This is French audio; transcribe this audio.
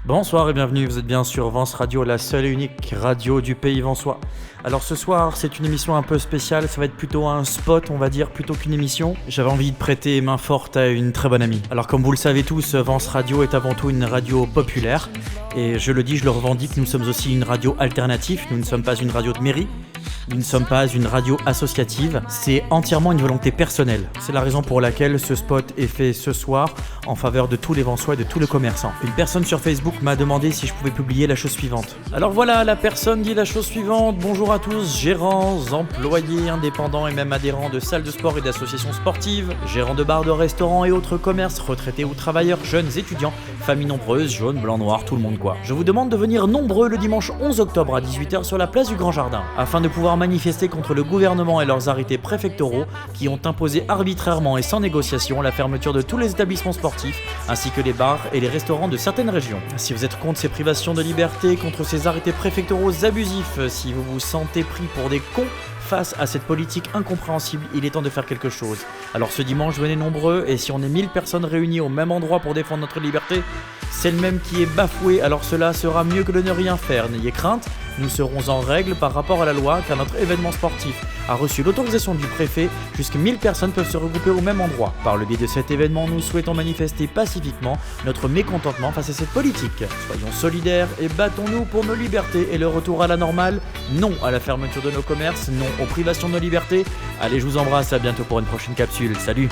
Bonsoir et bienvenue, vous êtes bien sur Vence Radio, la seule et unique radio du pays vensois. Alors ce soir, c'est une émission un peu spéciale, ça va être plutôt un spot, on va dire, plutôt qu'une émission. J'avais envie de prêter main forte à une très bonne amie. Alors comme vous le savez tous, Vence Radio est avant tout une radio populaire. Et je le dis, je le revendique, nous sommes aussi une radio alternative, nous ne sommes pas une radio de mairie. Nous ne sommes pas une radio associative, c'est entièrement une volonté personnelle. C'est la raison pour laquelle ce spot est fait ce soir en faveur de tous les Vensois et de tous les commerçants. Une personne sur Facebook m'a demandé si je pouvais publier la chose suivante. Alors voilà, la personne dit la chose suivante. Bonjour à tous, gérants, employés, indépendants et même adhérents de salles de sport et d'associations sportives, gérants de bars, de restaurants et autres commerces, retraités ou travailleurs, jeunes, étudiants, familles nombreuses, jaunes, blancs, noirs, tout le monde quoi. Je vous demande de venir nombreux le dimanche 11 octobre à 18h sur la place du Grand Jardin, afin de pouvoir manifester contre le gouvernement et leurs arrêtés préfectoraux qui ont imposé arbitrairement et sans négociation la fermeture de tous les établissements sportifs ainsi que les bars et les restaurants de certaines régions. Si vous êtes contre ces privations de liberté, contre ces arrêtés préfectoraux abusifs, si vous vous sentez pris pour des cons face à cette politique incompréhensible, il est temps de faire quelque chose. Alors ce dimanche, venez nombreux et si on est 1000 personnes réunies au même endroit pour défendre notre liberté, celle même qui est bafouée, alors cela sera mieux que de ne rien faire. N'ayez crainte, nous serons en règle par rapport à la loi car notre événement sportif a reçu l'autorisation du préfet, jusqu'à 1000 personnes peuvent se regrouper au même endroit. Par le biais de cet événement, nous souhaitons manifester pacifiquement notre mécontentement face à cette politique. Soyons solidaires et battons-nous pour nos libertés et le retour à la normale. Non à la fermeture de nos commerces, non aux privations de nos libertés. Allez, je vous embrasse, à bientôt pour une prochaine capsule. Salut!